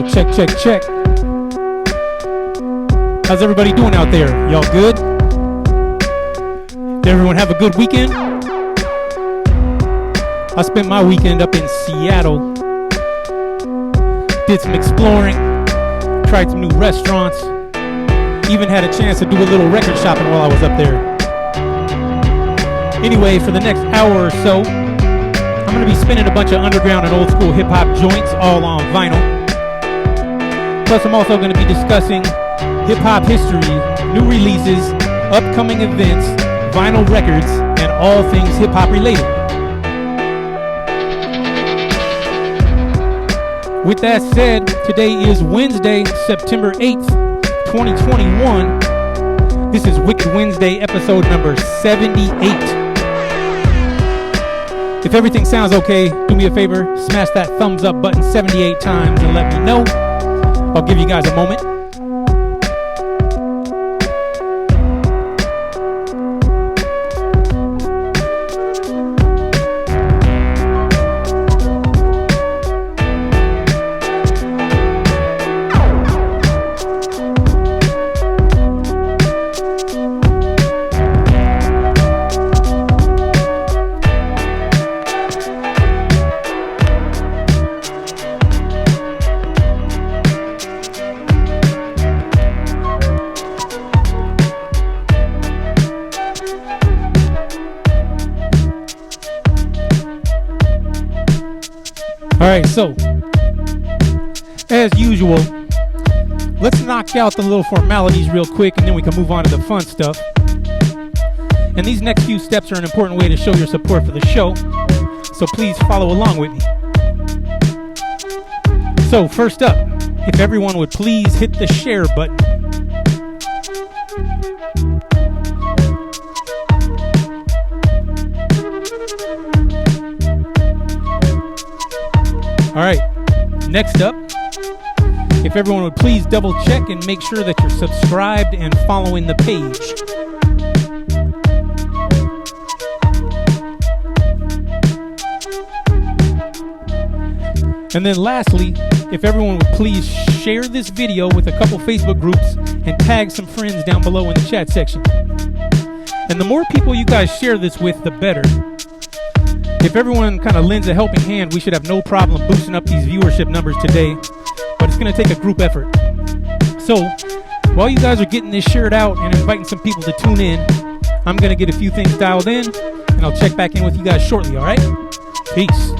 Yo, check, check, check. How's everybody doing out there? Y'all good? Did everyone have a good weekend? I spent my weekend up in Seattle. Did some exploring. Tried some new restaurants. Even had a chance to do a little record shopping while I was up there. Anyway, for the next hour or so, I'm going to be spinning a bunch of underground and old school hip hop joints all on vinyl. Plus, I'm also going to be discussing hip hop history, new releases, upcoming events, vinyl records, and all things hip hop related. With that said, today is Wednesday, September 8th, 2021. This is Wicked Wednesday, episode number 78. If everything sounds okay, do me a favor, smash that thumbs up button 78 times and let me know. I'll give you guys a moment. Alright, so, as usual, let's knock out the little formalities real quick and then we can move on to the fun stuff. And these next few steps are an important way to show your support for the show, so please follow along with me. So, first up, if everyone would please hit the share button. Alright, next up, if everyone would please double check and make sure that you're subscribed and following the page. And then lastly, if everyone would please share this video with a couple Facebook groups and tag some friends down below in the chat section. And the more people you guys share this with, the better. If everyone kind of lends a helping hand, we should have no problem boosting up these viewership numbers today, but it's going to take a group effort. So, while you guys are getting this shared out and inviting some people to tune in, I'm going to get a few things dialed in, and I'll check back in with you guys shortly, alright? Peace.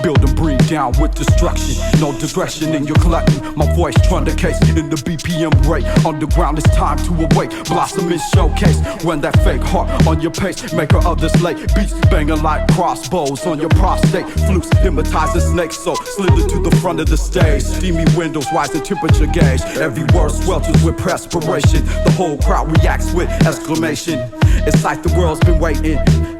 Build and breathe down with destruction. No digression in your collecting. My voice truncates in the BPM rate. Underground, it's time to awake. Blossom is showcase. When that fake heart on your pace, make her others late. Beats banging like crossbows on your prostate. Flukes hypnotizing snakes, so slither to the front of the stage. Steamy windows, rising temperature gauge. Every word swelters with perspiration. The whole crowd reacts with exclamation. It's like the world's been waiting.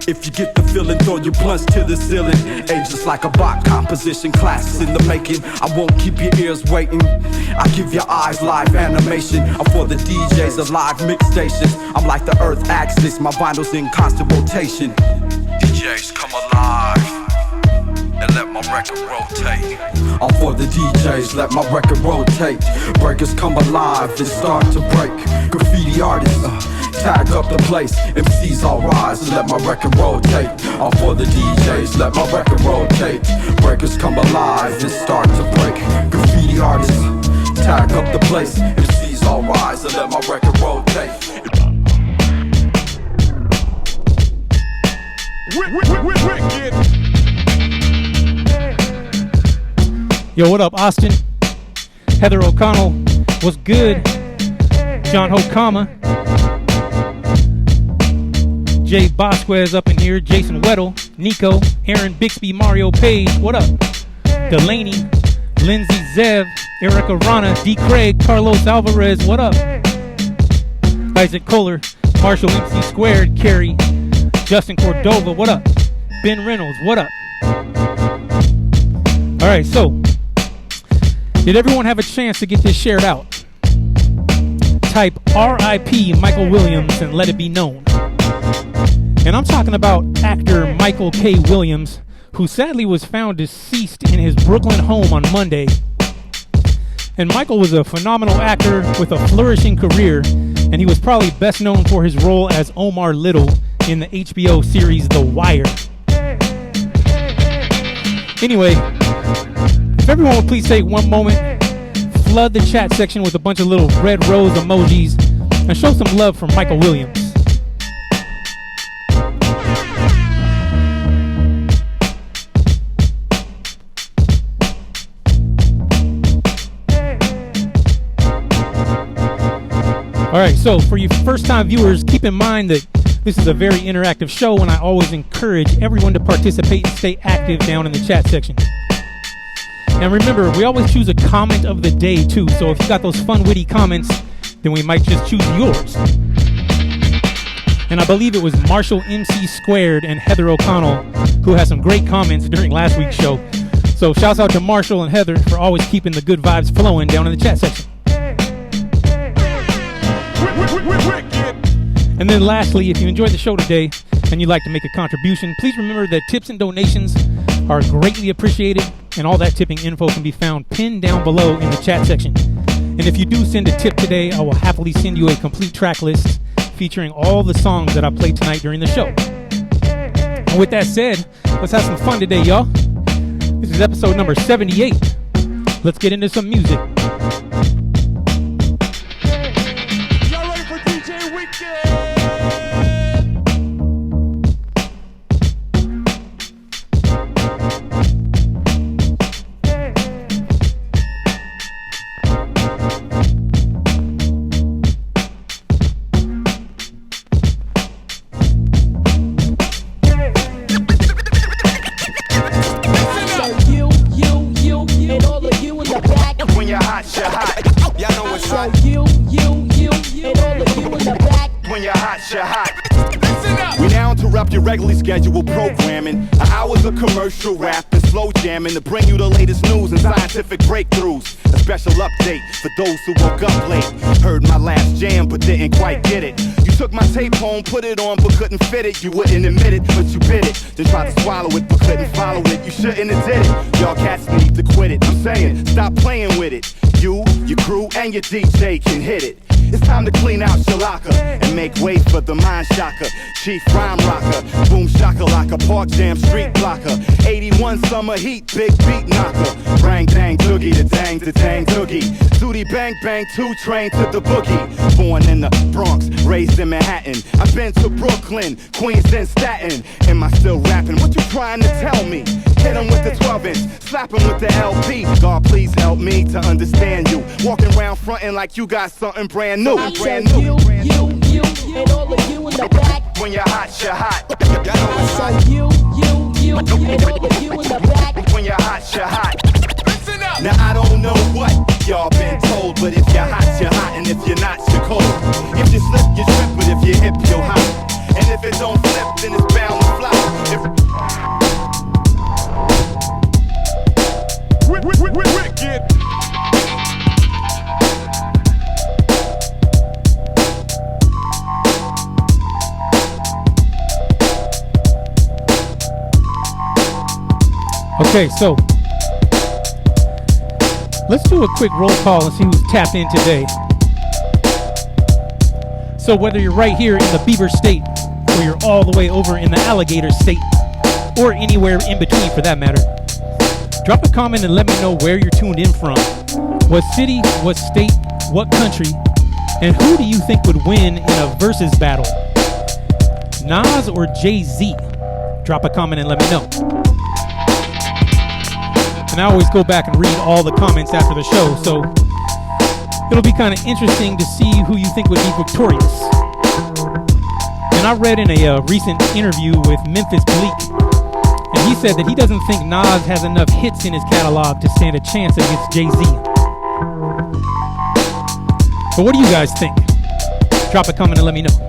If you get the feeling, throw your blunts to the ceiling. Ages like a bot composition, classes in the making. I won't keep your ears waiting. I give your eyes live animation. I'm for the DJs of live mix stations. I'm like the earth axis, my vinyl's in constant rotation. DJs come alive and let my my record rotate. I'm for the DJs, let my record rotate. Breakers come alive and start to break. Graffiti artists, tag up the place. MCs all rise and let my record rotate. I'm for the DJs, let my record rotate. Breakers come alive and start to break. Graffiti artists, tag up the place. MCs all rise and let my record rotate. Wicked. Yo, what up, Austin? Heather O'Connell, what's good? John Hokama. Jay Bosquez up in here. Jason Weddle, Nico, Aaron Bixby, Mario Page, what up? Delaney, Lindsay Zev, Erica Rana, D. Craig, Carlos Alvarez, what up? Isaac Kohler, Marshall MC Squared, Carrie, Justin Cordova, what up? Ben Reynolds, what up? Alright, so did everyone have a chance to get this shared out? Type RIP Michael Williams and let it be known. And I'm talking about actor Michael K. Williams, who sadly was found deceased in his Brooklyn home on Monday. And Michael was a phenomenal actor with a flourishing career, and he was probably best known for his role as Omar Little in the HBO series The Wire. Anyway, if everyone would please take one moment, flood the chat section with a bunch of little red rose emojis, and show some love for Michael Williams. Alright, so for you first-time viewers, keep in mind that this is a very interactive show, and I always encourage everyone to participate and stay active down in the chat section. And remember, we always choose a comment of the day, too, so if you got those fun, witty comments, then we might just choose yours. And I believe it was Marshall MC Squared and Heather O'Connell who had some great comments during last week's show. So shouts out to Marshall and Heather for always keeping the good vibes flowing down in the chat section. And then lastly, if you enjoyed the show today and you'd like to make a contribution, please remember that tips and donations are greatly appreciated, and all that tipping info can be found pinned down below in the chat section. And if you do send a tip today, I will happily send you a complete track list featuring all the songs that I played tonight during the show. And with that said, let's have some fun today, y'all. This is episode number 78. Let's get into some music. Y'all ready for DJ Wicked? Your regularly scheduled programming, hours of commercial rap and slow jamming to bring you the latest news and scientific breakthroughs. A special update for those who woke up late. Heard my last jam but didn't quite get it. You took my tape home, put it on but couldn't fit it. You wouldn't admit it, but you bit it. Then tried to swallow it but couldn't follow it. You shouldn't have did it. Y'all cats need to quit it. I'm saying, stop playing with it. You, your crew, and your DJ can hit it. It's time to clean out Shalaka and make way for the mind shocker. Chief rhyme rocker, boom shakalaka, park jam, street blocker. 81 summer heat, big beat knocker. Rang dang doogie, the dang doogie. Duty bang bang, 2 train to the boogie. Born in the Bronx, raised in Manhattan. I've been to Brooklyn, Queens, and Staten. Am I still rapping? What you trying to tell me? Hit him with the 12-inch, slap him with the LP. God, please help me to understand you. Walking around fronting like you got something brand new. Brand new. You, and all of you in the back. When you're hot, you're hot. I saw you, and all of you in the back. When you're hot, you're hot. Listen up. Now I don't know what y'all been told, but if you're hot, you're hot, and if you're not, you're cold. If you slip, you trip, but if you're hip, you're hot. And if it don't flip, then it's bound to fly. Wicked. Okay, so let's do a quick roll call and see who's tapped in today. So whether you're right here in the Beaver State, or you're all the way over in the Alligator State, or anywhere in between for that matter, drop a comment and let me know where you're tuned in from. What city, what state, what country, and who do you think would win in a versus battle? Nas or Jay-Z? Drop a comment and let me know. And I always go back and read all the comments after the show, so it'll be kind of interesting to see who you think would be victorious. And I read in a recent interview with Memphis Bleak, and he said that he doesn't think Nas has enough hits in his catalog to stand a chance against Jay-Z. But what do you guys think? Drop a comment and let me know.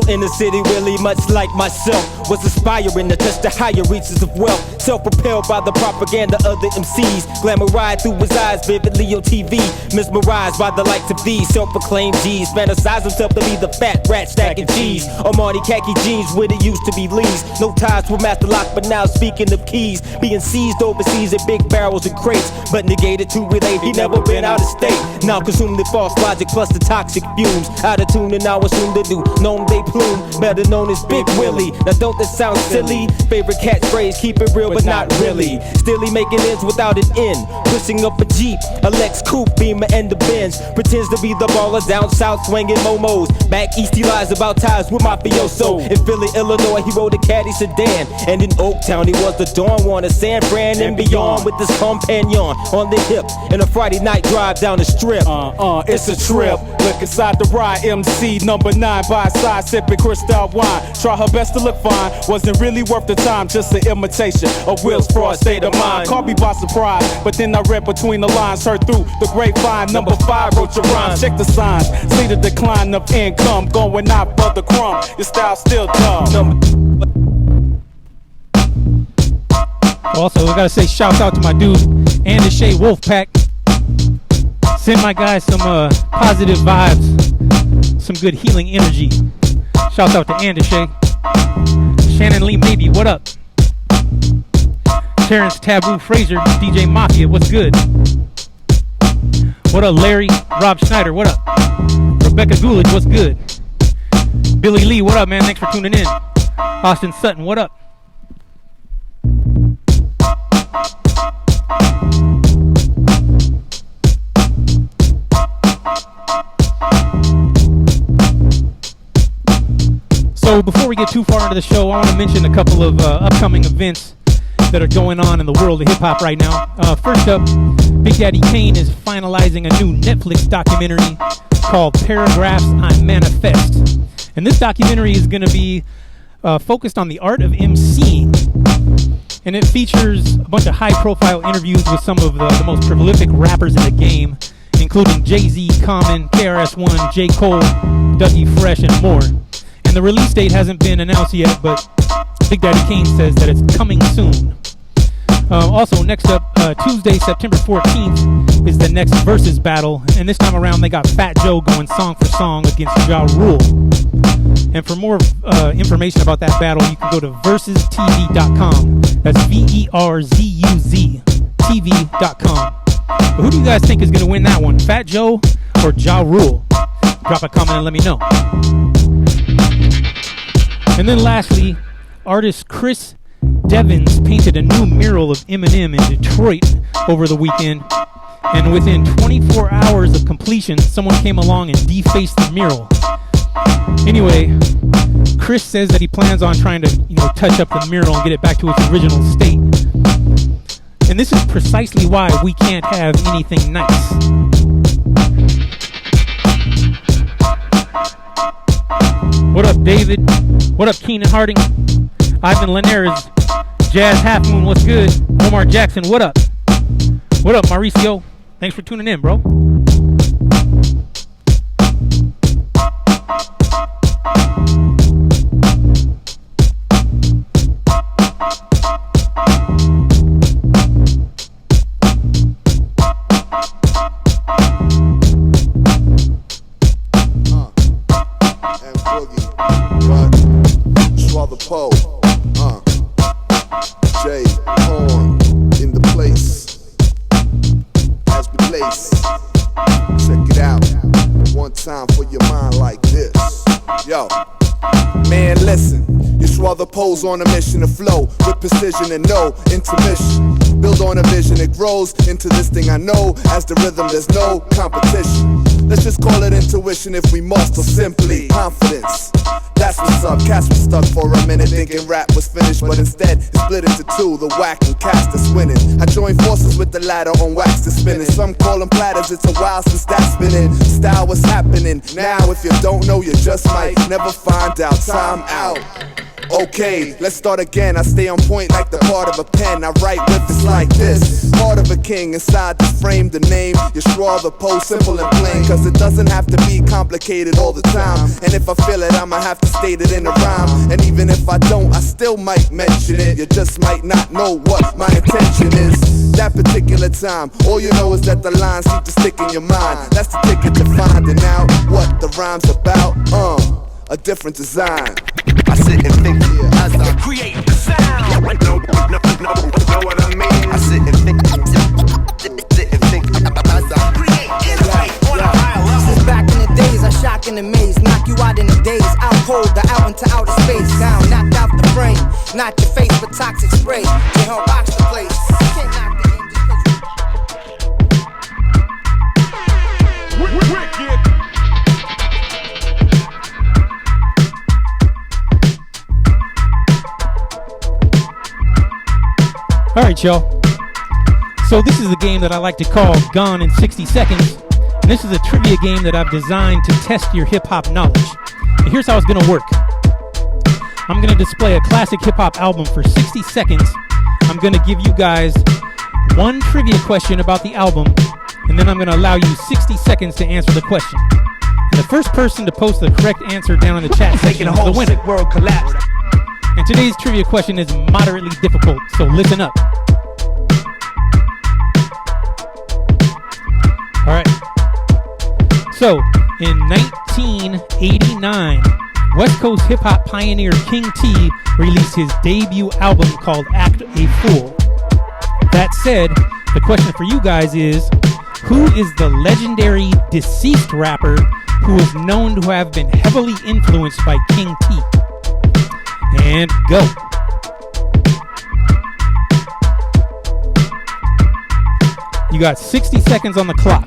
In the city, really much like myself, was aspiring to touch the higher reaches of wealth. Self-propelled by the propaganda of the MCs, glamorized through his eyes vividly on TV, mesmerized by the likes of these self-proclaimed G's, fantasize himself to be the fat rat stacking cheese. Armani khaki jeans with it used to be Lee's. No ties with Master Lock, but now speaking of keys, being seized overseas in big barrels and crates, but negated to relate. He never been out of state. Now consumed the false logic plus the toxic fumes. Out of tune and now assume to do. Known they plume, better known as Big Willie. Now don't that sound silly? Favorite catchphrase, keep it real but not really. Still he making ends without an end. Pushing up a Jeep, a Lex Coupe, Beamer and the Benz. Pretends to be the baller down south swinging momos. Back east he lies about ties with mafioso. In Philly, Illinois he rode a caddy sedan. And in Oaktown he was the Dawn Warner, San Fran and beyond with his companion on the hip. And a Friday night drive down the strip. It's a trip. Look inside the ride, MC number 9 by his side, sipping crystal wine. Try her best to look fine, wasn't really worth the time, just an imitation of Will's fraud state of mind. Caught me by surprise, but then I read between the lines, heard through the grapevine. Number 5 wrote your rhymes, check the signs, see the decline of income, going out for the crumb. Your style still dumb. Also, I gotta say shout out to my dude, Andy Shea Wolfpack. Send my guys some positive vibes, some good healing energy. Shout out to Andy Shea. Shannon Lee Maybe, what up? Terrence Taboo Fraser, DJ Mafia, what's good? What up, Larry? Rob Schneider, what up? Rebecca Coolidge, what's good? Billy Lee, what up, man? Thanks for tuning in. Austin Sutton, what up? So before we get too far into the show, I want to mention a couple of upcoming events that are going on in the world of hip-hop right now. First up, Big Daddy Kane is finalizing a new Netflix documentary called Paragraphs on Manifest. And this documentary is going to be focused on the art of MCing. And it features a bunch of high-profile interviews with some of the most prolific rappers in the game, including Jay-Z, Common, KRS-One, J. Cole, Dougie Fresh, and more. And the release date hasn't been announced yet, but Big Daddy Kane says that it's coming soon. Also, next up, Tuesday, September 14th, is the next Versus battle. And this time around, they got Fat Joe going song for song against Ja Rule. And for more information about that battle, you can go to versustv.com. That's VERZUZ TV.com. But who do you guys think is going to win that one? Fat Joe or Ja Rule? Drop a comment and let me know. And then lastly, artist Chris Devins painted a new mural of Eminem in Detroit over the weekend. And within 24 hours of completion, someone came along and defaced the mural. Anyway, Chris says that he plans on trying to, touch up the mural and get it back to its original state. And this is precisely why we can't have anything nice. What up, David? What up, Keenan Harding? Ivan Linares, Jazz Half Moon, what's good? Omar Jackson, what up? What up, Mauricio? Thanks for tuning in, bro. Pole, J. Horn in the place, as we lace. Check it out, one time for your mind like this. Yo, man, listen. You swallow poles on a mission to flow with precision and no intermission. Build on a vision, it grows into this thing I know. As the rhythm, there's no competition. Let's just call it intuition if we must, or simply confidence. That's what's up, cats was stuck for a minute thinking rap was finished, but instead it's split into two, the whack and cast that's winning. I joined forces with the ladder on wax that's spinning. Some call them platters, it's a while since that's spinning. Style was happening, now if you don't know you just might never find out. Time out. Okay, let's start again. I stay on point like the part of a pen. I write riffs like this. Heart of a king inside this frame, the name. You draw the pose simple and plain, cause it doesn't have to be complicated all the time. And if I feel it, I'ma have to state it in a rhyme. And even if I don't, I still might mention it. You just might not know what my intention is. That particular time, all you know is that the lines seem to stick in your mind. That's the ticket to finding out what the rhyme's about. A different design. I sit and think as I create the sound. Know what I mean? I sit and think as I create insight on a higher level. Since back in the days, I shock and amaze, knock you out in the days. Out cold, the out into outer space. Down, knocked out the frame. Not your face, but toxic spray. Can't help box the place. Can't knock the angels. Wicked. Alright, y'all. So this is the game that I like to call Gone in 60 Seconds. And this is a trivia game that I've designed to test your hip-hop knowledge. And here's how it's going to work. I'm going to display a classic hip-hop album for 60 seconds. I'm going to give you guys one trivia question about the album, and then I'm going to allow you 60 seconds to answer the question. And the first person to post the correct answer down in the chat section is the winner. World collapsed. And today's trivia question is moderately difficult, so listen up. All right. So, in 1989, West Coast hip-hop pioneer King T released his debut album called Act a Fool. That said, the question for you guys is, who is the legendary deceased rapper who is known to have been heavily influenced by King T? And go. You got 60 seconds on the clock.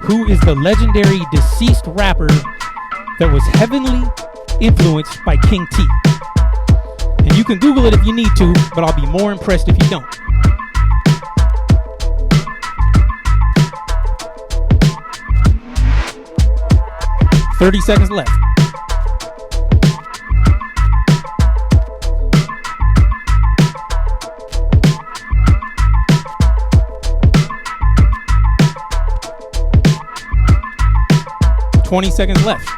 Who is the legendary deceased rapper that was heavily influenced by King T? You can Google it if you need to, but I'll be more impressed if you don't. $30 seconds left. $20 seconds left.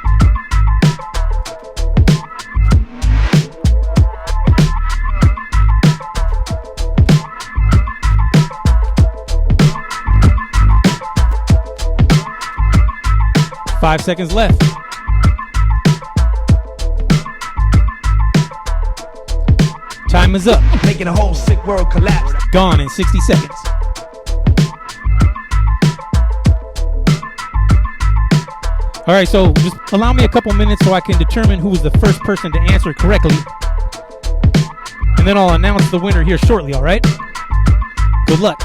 $5 seconds left. Time is up. Making a whole sick world collapse. Gone in 60 seconds. All right, so just allow me a couple minutes so I can determine who was the first person to answer correctly. And then I'll announce the winner here shortly, all right? Good luck.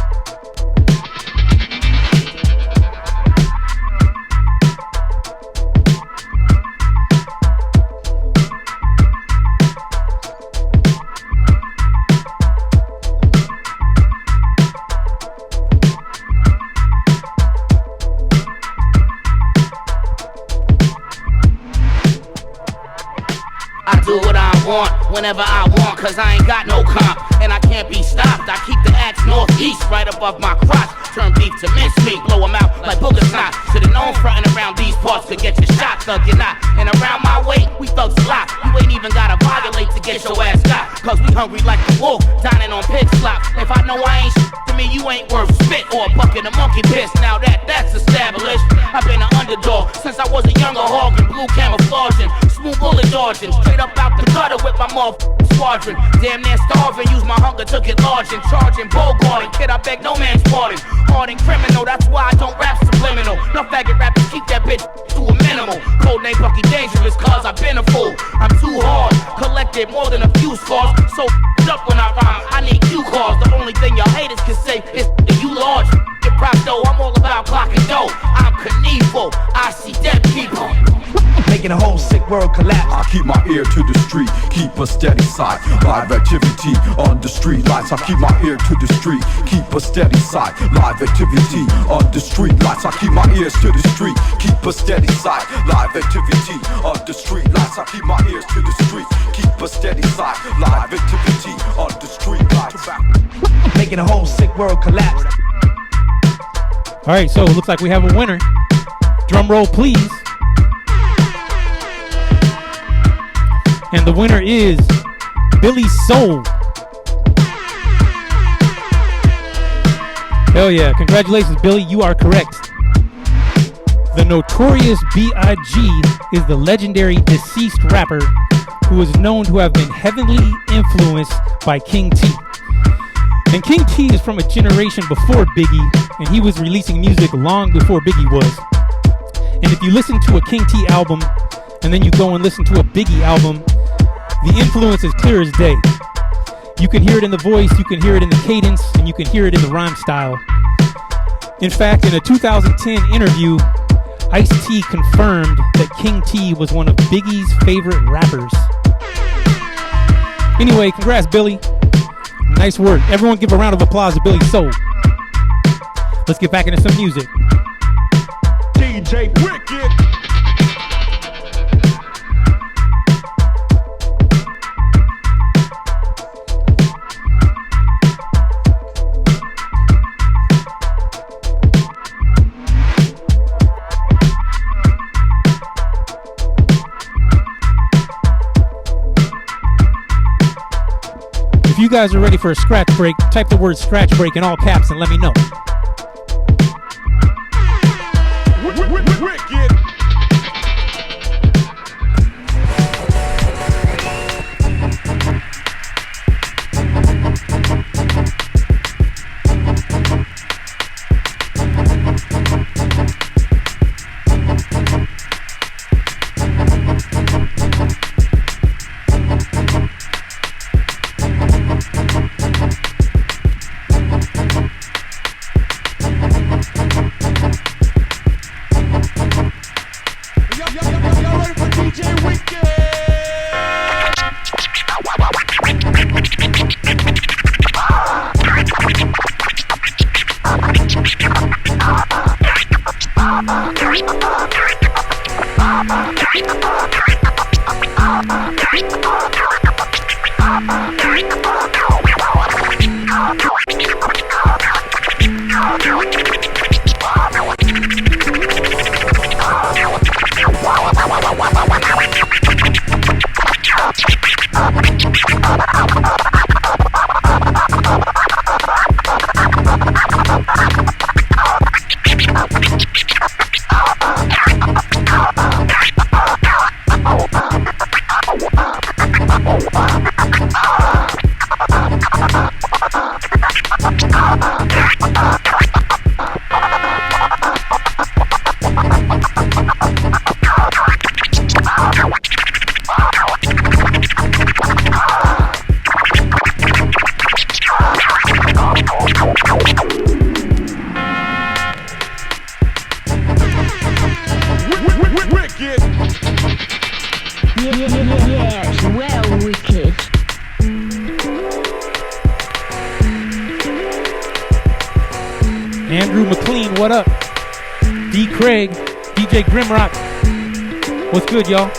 Do what I want, whenever I want, cause I ain't got no comp, and I can't be stopped. I keep the axe northeast, right above my crotch. Turn beef to mincemeat, blow them out like booger snot. Should've known frontin' around these parts could get your shot, thug you're not. And around my way, we thugs a lot. You ain't even gotta violate to get your ass got, cause we hungry like the wolf, dining on pig slop. If I know I ain't to me, you ain't worth spit or a bucket of monkey piss. Now that's established. I've been an underdog since I was a younger hog in blue camouflaging, smooth bullet dodging, straight up out the gutter with my motherfucking squadron. Damn near starving, use my hunger to get large and charging, bogarding. Kid, I beg no man's pardon. Hard and criminal, that's why I don't rap subliminal. No faggot rappers keep that bitch to a minimal. Code name Bucky Dangerous, cause I've been a fool. I'm too hard, collected more than a few scars. So up when I rhyme, I need cue cards. The only thing y'all haters can say is you large. Get prop though, I'm all about clocking dough. I'm Knievel, I see dead people. Making a whole sick world collapse. I keep my ear to the street, keep a steady sight. Live activity on the street lights. I keep my ear to the street, keep a steady sight. Live activity on the street lights. I keep my ears to the street, keep a steady sight. Live activity on the street lights. I keep my ears to the street, keep a steady sight. Live activity on the street lights. Making a whole sick world collapse. All right, so it looks like we have a winner. Drum roll, please. And the winner is Billy Soul. Hell yeah. Congratulations, Billy. You are correct. The Notorious B.I.G. is the legendary deceased rapper who is known to have been heavily influenced by King T. And King T is from a generation before Biggie, and he was releasing music long before Biggie was. And if you listen to a King T album, and then you go and listen to a Biggie album, the influence is clear as day. You can hear it in the voice, you can hear it in the cadence, and you can hear it in the rhyme style. In fact, in a 2010 interview, Ice-T confirmed that King T was one of Biggie's favorite rappers. Anyway, congrats, Billy. Nice work. Everyone give a round of applause to Billy Soul. Let's get back into some music. DJ Wicked. If you guys are ready for a scratch break, type the word scratch break in all caps and let me know. Wicked. Yes, well, wicked. Andrew McLean, what up? D. Craig, DJ Grimrock. What's good, y'all?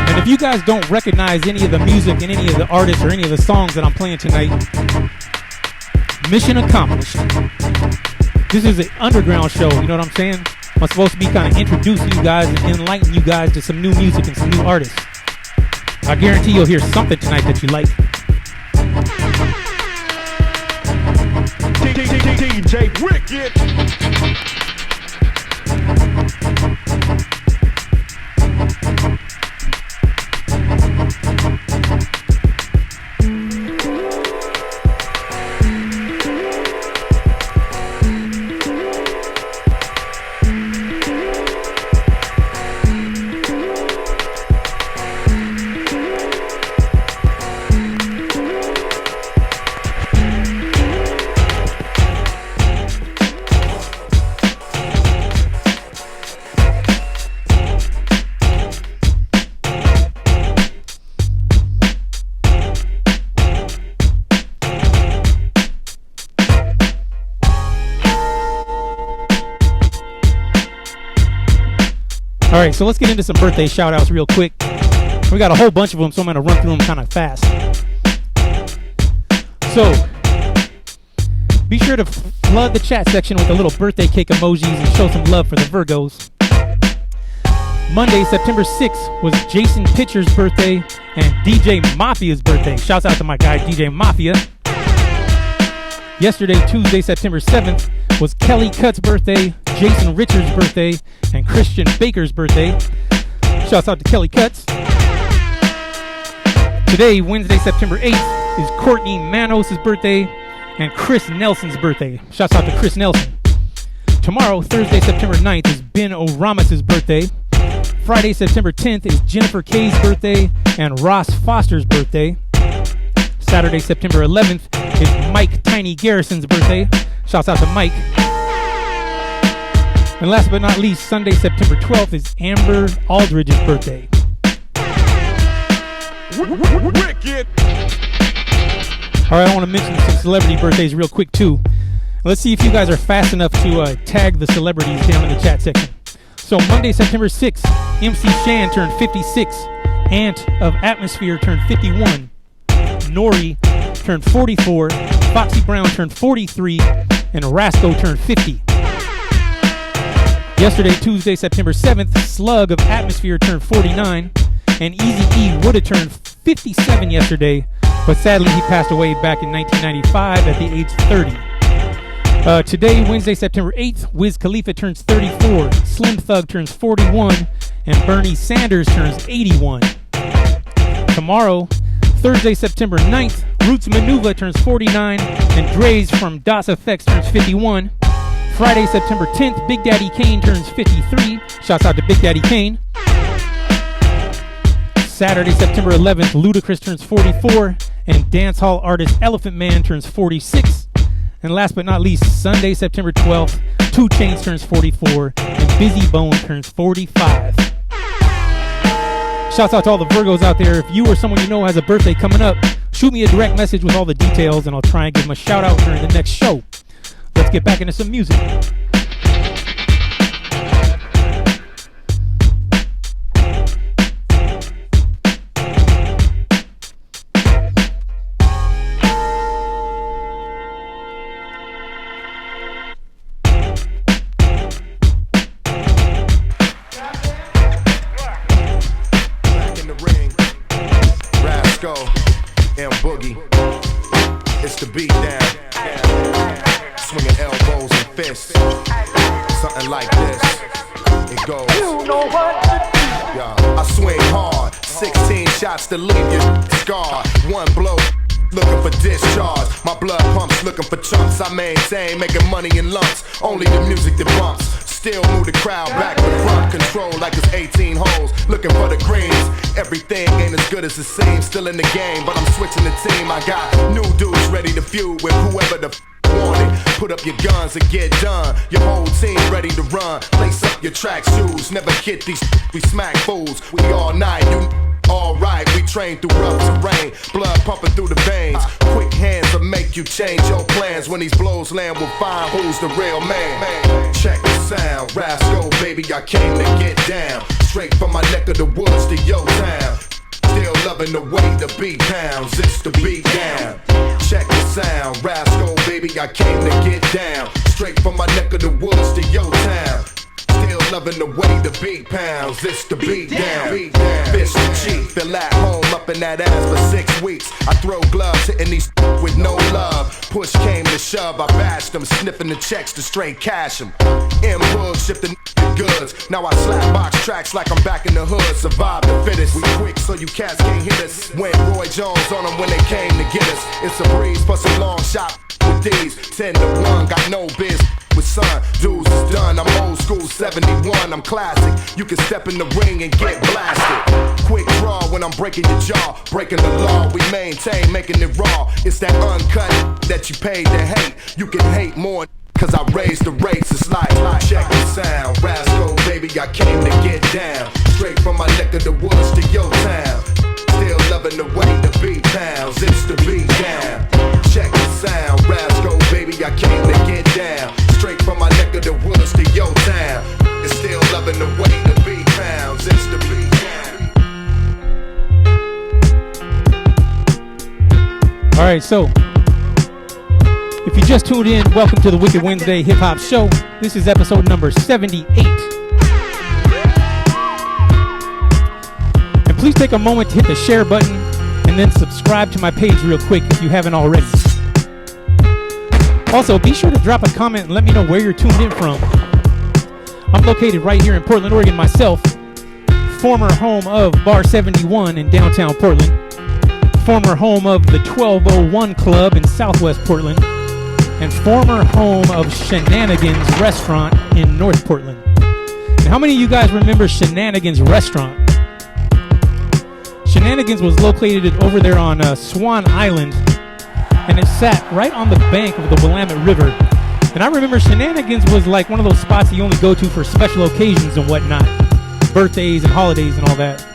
And if you guys don't recognize any of the music and any of the artists or any of the songs that I'm playing tonight, mission accomplished. This is an underground show, you know what I'm saying? I'm supposed to be kind of introducing you guys and enlightening you guys to some new music and some new artists. I guarantee you'll hear something tonight that you like. DJ Wicked. All right, so let's get into some birthday shout-outs real quick. We got a whole bunch of them, so I'm going to run through them kind of fast. So, be sure to flood the chat section with a little birthday cake emojis and show some love for the Virgos. Monday, September 6th was Jason Pitcher's birthday and DJ Mafia's birthday. Shouts out to my guy, DJ Mafia. Yesterday, Tuesday, September 7th, was Kelly Cutt's birthday, Jason Richards' birthday, and Christian Baker's birthday. Shouts out to Kelly Cutts. Today, Wednesday, September 8th, is Courtney Manos' birthday and Chris Nelson's birthday. Shouts out to Chris Nelson. Tomorrow, Thursday, September 9th, is Ben Oramus' birthday. Friday, September 10th, is Jennifer Kay's birthday and Ross Foster's birthday. Saturday, September 11th, is Mike Tiny Garrison's birthday. Shouts out to Mike. And last but not least, Sunday, September 12th, is Amber Aldridge's birthday. Wicked. All right, I want to mention some celebrity birthdays real quick, too. Let's see if you guys are fast enough to tag the celebrities down in the chat section. So Monday, September 6th, MC Shan turned 56. Ant of Atmosphere turned 51. Nori turned 44. Foxy Brown turned 43. And Rasco turned 50. Yesterday, Tuesday, September 7th, Slug of Atmosphere turned 49. And Eazy-E would have turned 57 yesterday, but sadly he passed away back in 1995 at the age 30. Today, Wednesday, September 8th, Wiz Khalifa turns 34, Slim Thug turns 41, and Bernie Sanders turns 81. Tomorrow, Thursday, September 9th, Roots Manuva turns 49, and Dre's from Das Effects turns 51. Friday, September 10th, Big Daddy Kane turns 53. Shouts out to Big Daddy Kane. Saturday, September 11th, Ludacris turns 44, and dancehall artist Elephant Man turns 46. And last but not least, Sunday, September 12th, 2 Chainz turns 44, and Busy Bone turns 45. Shouts out to all the Virgos out there. If you or someone you know has a birthday coming up, shoot me a direct message with all the details and I'll try and give them a shout out during the next show. Let's get back into some music. And Boogie, it's the beat down, swinging elbows and fists, something like this. It goes. You know what? Yeah, I swing hard, 16 shots to leave you scarred. One blow, looking for discharge. My blood pumps, looking for chunks. I maintain, making money in lumps. Only the music that bumps. Still move the crowd back to front, control like it's 18 holes, looking for the greens. Everything ain't as good as it seems, still in the game, but I'm switching the team. I got new dudes ready to feud with whoever the want it. Put up your guns and get done. Your whole team ready to run. Lace up your track shoes, never hit these, we smack fools. We all night, you alright, we train through rough terrain, blood pumping through the veins. Quick hands will make you change your plans. When these blows land, we'll find who's the real man. Check the sound, Rascal, baby, I came to get down. Straight from my neck of the woods to your town. Still loving the way the beat pounds, it's the beat down. Check the sound, Rascal, baby, I came to get down. Straight from my neck of the woods to your town. Still loving the way the beat pounds, it's the beat down. Fist the cheek, feel at home up in that ass for 6 weeks. I throw gloves, hitting these with no love. Push came to shove, I bashed them, sniffing the checks to straight cash them. M-Bug shifting goods, now I slap box tracks like I'm back in the hood. Survive the fittest, we quick so you cats can't hit us. Went Roy Jones on them when they came to get us. It's a breeze plus a long shot with these. 10 to 1, got no biz with son, dudes is done. I'm old school 71, I'm classic. You can step in the ring and get blasted. Quick draw when I'm breaking your jaw. Breaking the law, we maintain, making it raw. It's that uncut that you paid to hate. You can hate more cause I raised the rates. It's like check the sound, Rascal, baby, I came to get down. Straight from my neck of the woods to your town. Still loving the way the beat pounds, it's the beat down. Check the sound, Rascal, baby, I came to get down. Straight from my neck of the woods to your town. It's still loving the way the beat pounds, it's the beat down. Alright, so if you just tuned in, welcome to the Wicked Wednesday Hip Hop Show. This is episode number 78. And please take a moment to hit the share button and then subscribe to my page real quick if you haven't already. Also, be sure to drop a comment and let me know where you're tuned in from. I'm located right here in Portland, Oregon myself, former home of Bar 71 in downtown Portland, former home of the 1201 Club in southwest Portland, and former home of Shenanigans Restaurant in North Portland. And how many of you guys remember Shenanigans Restaurant? Shenanigans was located over there on Swan Island, and it sat right on the bank of the Willamette River. And I remember Shenanigans was like one of those spots that you only go to for special occasions and whatnot, birthdays and holidays and all that.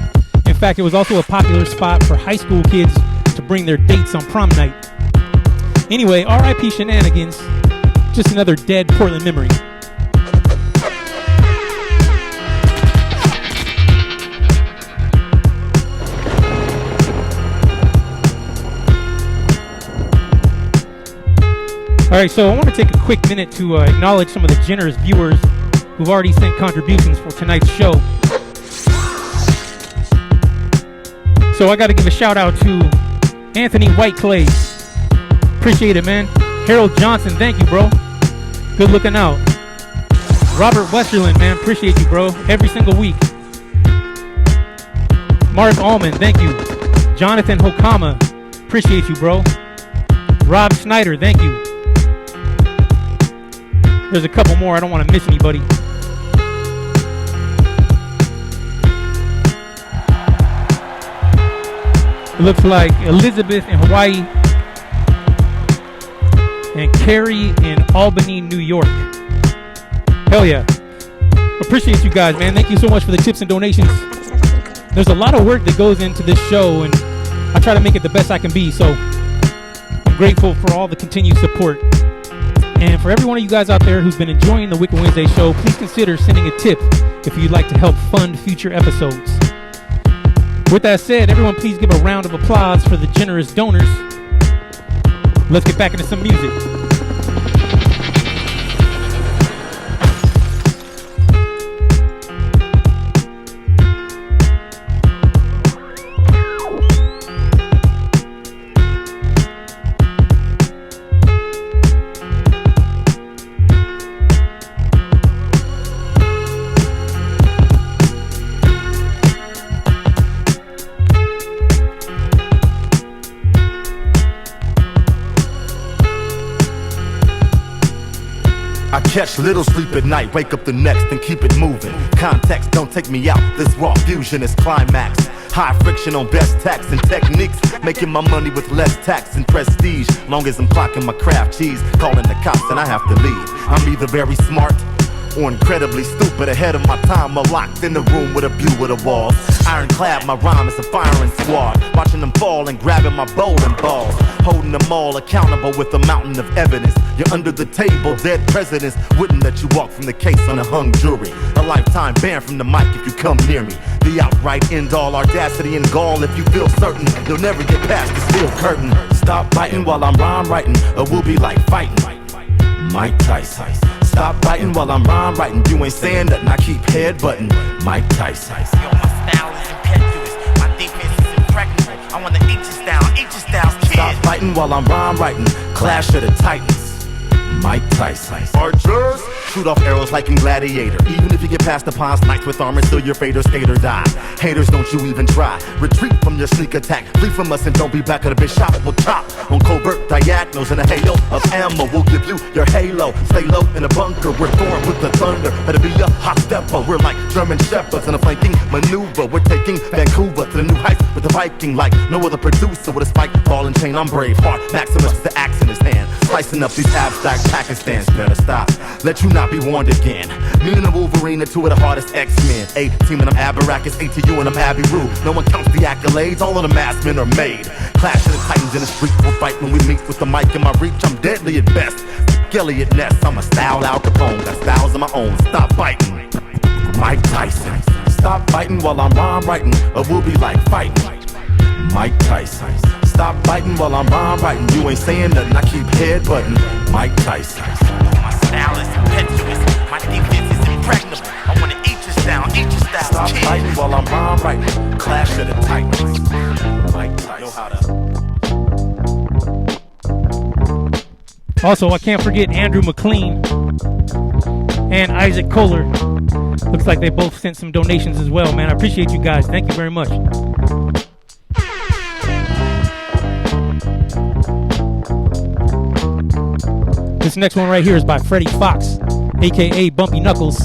In fact, it was also a popular spot for high school kids to bring their dates on prom night. Anyway, R.I.P. Shenanigans, just another dead Portland memory. Alright, so I want to take a quick minute to acknowledge some of the generous viewers who've already sent contributions for tonight's show. So I got to give a shout out to Anthony Whiteclay. Appreciate it, man. Harold Johnson, thank you, bro. Good looking out. Robert Westerland, man, appreciate you, bro. Every single week. Mark Allman, thank you. Jonathan Hokama, appreciate you, bro. Rob Snyder, thank you. There's a couple more. I don't want to miss anybody. It looks like Elizabeth in Hawaii and Carrie in Albany, New York. Hell yeah. Appreciate you guys, man. Thank you so much for the tips and donations. There's a lot of work that goes into this show, and I try to make it the best I can be, so I'm grateful for all the continued support. And for every one of you guys out there who's been enjoying the Wicked Wednesday show, please consider sending a tip if you'd like to help fund future episodes. With that said, everyone please give a round of applause for the generous donors. Let's get back into some music. I catch little sleep at night, wake up the next and keep it moving. Context, don't take me out, this raw fusion is climax. High friction on best tax and techniques, making my money with less tax and prestige. Long as I'm clocking my craft cheese, calling the cops and I have to leave. I'm either very smart or incredibly stupid, ahead of my time, or locked in the room with a view of the walls. Ironclad, my rhyme is a firing squad, watching them fall and grabbing my bowling balls, holding them all accountable with a mountain of evidence. You're under the table, dead presidents wouldn't let you walk from the case on a hung jury. A lifetime ban from the mic if you come near me. The outright end all audacity and gall if you feel certain you'll never get past the steel curtain. Stop biting while I'm rhyme writing, or we'll be like fighting Mike Tyson. Stop biting while I'm rhyme writing. You ain't saying nothing, I keep headbutting Mike Tyson. Yo, my style is impetuous, my defense is impregnable. I wanna eat your style's kid. Stop biting while I'm rhyme writing. Clash of the Titans, Mike Tyson. Archers shoot off arrows like in Gladiator. Even if you get past the pawns, knights with armor, still your fate or skate or die. Haters, don't you even try. Retreat from your sneak attack. Flee from us and don't be back at the bishop. We'll chop on covert diagonals and a halo of ammo. We'll give you your halo. Stay low in a bunker. We're going with the thunder. Better be a hot stepper. We're like German shepherds in a flanking maneuver. We're taking Vancouver to the new heights with the Viking like no other producer with a spike ball and chain. I'm brave. Heart Maximus with the axe in his hand. Slicing up these abstract Pakistans. Better stop. Let you not be warned again. Me and the Wolverine are two of the hardest X-Men. A team and I'm Abarakis, ATU and I'm Abbey Roo. No one counts the accolades, all of the masked men are made. Clash of the Titans in the street, we'll fight when we meet with the mic in my reach. I'm deadly at best. Elliot Ness, I'm a style Al Capone. Got styles of my own. Stop biting Mike Tyson. Stop biting while I'm rhyme writing, or we'll be like fighting Mike Tyson. Stop biting while I'm rhyme writing. You ain't saying nothing, I keep headbutting Mike Tyson. My style is impetuous, my defense is impregnable. I wanna eat your style Stop kid. biting while I'm rhyme writing. Clash of the Titans, Mike Tyson. Know how to. Also, I can't forget Andrew McLean and Isaac Kohler. Looks like they both sent some donations as well, man. I appreciate you guys. Thank you very much. This next one right here is by Freddie Fox, aka Bumpy Knuckles.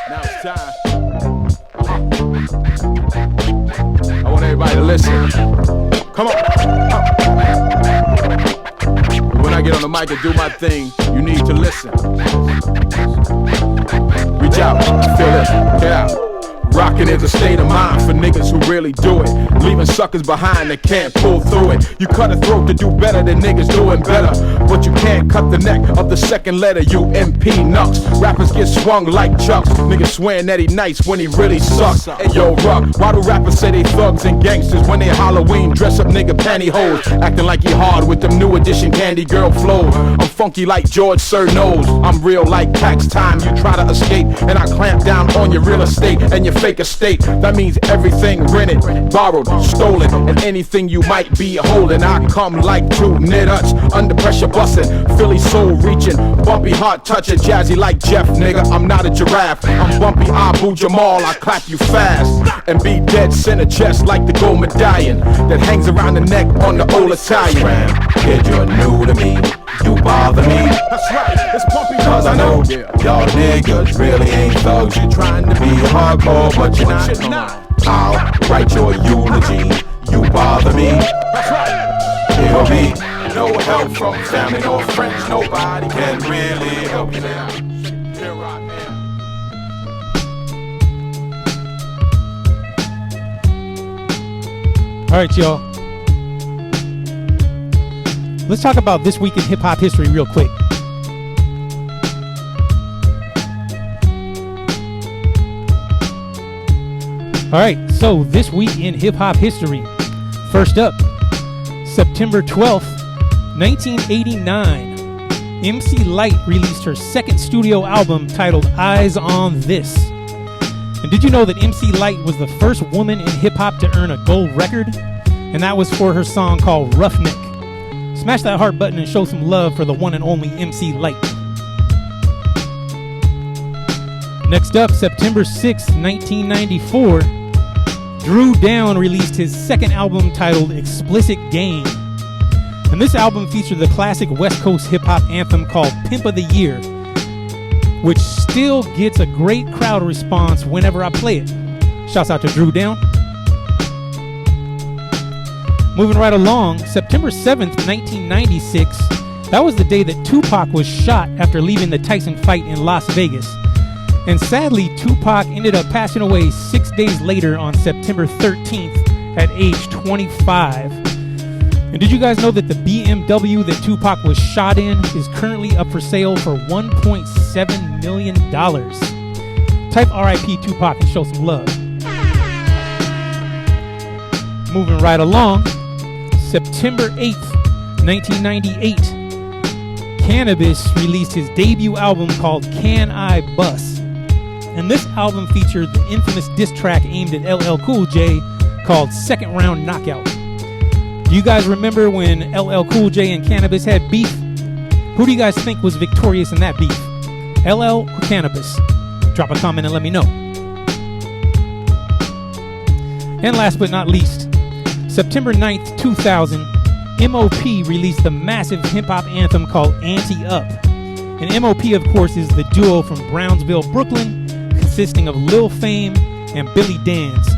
Now it's time. I want everybody to listen. Come on. When I get on the mic and do my thing, you need to listen. Reach out, feel it, get out. Rockin' is a state of mind for niggas who really do it. Leaving suckers behind that can't pull through it. You cut a throat to do better than niggas doing better, but you can't cut the neck of the second letter, you MP Nux. Rappers get swung like chucks. Niggas swearing that he nice when he really sucks. Hey yo, Ruck, why do rappers say they thugs and gangsters when they Halloween dress up nigga pantyhose? Acting like he hard with them new edition candy girl flows. I'm funky like George Cernos. I'm real like tax time. You try to escape and I clamp down on your real estate and your fake estate. That means everything rented, borrowed, stolen, and anything you might be holding. I come like two knit-ups, under pressure busting, Philly soul reaching, bumpy heart touching, jazzy like Jeff, nigga. I'm not a giraffe, I'm bumpy Abu Jamal. I clap you fast and be dead center chest like the gold medallion that hangs around the neck on the old Italian. Kid, you're new to me, you bother me. That's right, it's bumpy cause I know y'all niggas really ain't thugs. You're trying to be hardcore, but you're not. I'll write your eulogy, you bother me. That's right, it'll be no help from family or friends. Nobody can really help you now. Here I am. All right, y'all. Let's talk about this week in hip-hop history real quick. All right, so this week in hip-hop history. First up, September 12th, 1989. MC Lyte released her second studio album titled Eyes on This. And did you know that MC Lyte was the first woman in hip-hop to earn a gold record? And that was for her song called Roughneck. Smash that heart button and show some love for the one and only MC Lyte. Next up, September 6th, 1994, Drew Down released his second album titled Explicit Game. And this album featured the classic West Coast hip-hop anthem called Pimp of the Year, which still gets a great crowd response whenever I play it. Shouts out to Drew Down. Moving right along, September 7th, 1996, that was the day that Tupac was shot after leaving the Tyson fight in Las Vegas. And sadly, Tupac ended up passing away 6 days later on September 13th at age 25. And did you guys know that the BMW that Tupac was shot in is currently up for sale for $1.7 million? Type RIP Tupac and show some love. Moving right along, September 8th, 1998, Cannabis released his debut album called Can I Bus? And this album featured the infamous diss track aimed at LL Cool J called Second Round Knockout. Do you guys remember when LL Cool J and Cannabis had beef? Who do you guys think was victorious in that beef? LL or Cannabis? Drop a comment and let me know. And last but not least, September 9th, 2000, MOP released the massive hip-hop anthem called Ante Up. And MOP, of course, is the duo from Brownsville, Brooklyn, consisting of Lil Fame and Billy Danze.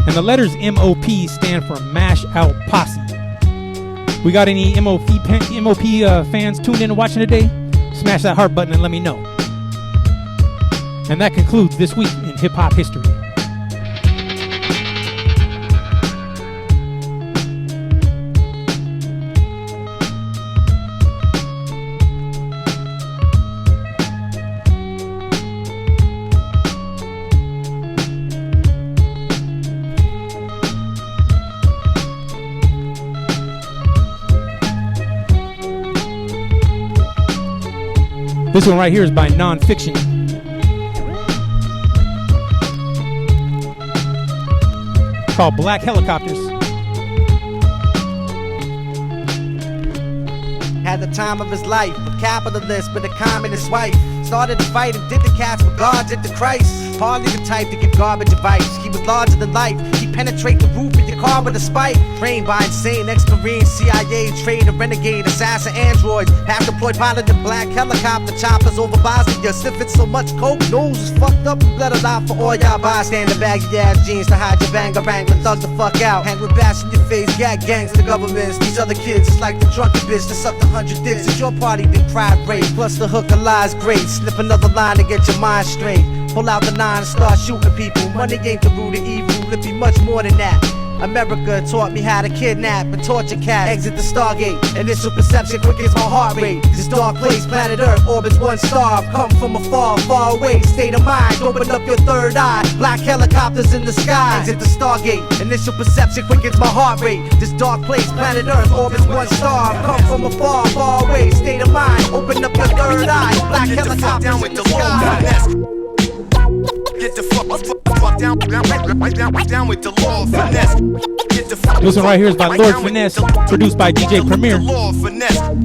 And the letters MOP stand for Mash Out Posse. We got any MOP fans tuned in and watching today? Smash that heart button and let me know. And that concludes this week in hip-hop history. This one right here is by Nonfiction. Called Black Helicopters. Had the time of his life, a capitalist with a communist wife. Started to fight and did the cats with guards into Christ. Hardly the type to give garbage advice. He was larger than life. He penetrate the roof of your car with a spike. Trained by insane ex-marine, CIA, traitor, renegade, assassin, androids. Half-deployed pilot in black helicopter choppers over Bosnia. Sniffing so much coke, nose is fucked up and bled a lot for all y'all bystander. Baggy ass jeans to hide your banger bang, but thug the fuck out. Hang with bash in your face, gag gangs to governments. These other kids is like the drunken bitch that sucked 100 dicks. It's your party that cried rape. Plus the hook of lies great. Slip another line to get your mind straight. Pull out the 9 and start shooting people. Money ain't the root of evil, it be much more than that. America taught me how to kidnap and torture cats. Exit the Stargate, initial perception quick as my heart rate. This dark place, planet Earth, orbits one star. Come from afar, far away, state of mind. Open up your third eye, black helicopters in the sky. Exit the Stargate, initial perception quick as my heart rate. This dark place, planet Earth, orbits one star. Come from afar, far away, state of mind. Open up your third eye, black helicopters in the sky. Get the fuck down Down with the law of finesse. This one right here is by Lord Finesse, produced by DJ Premier.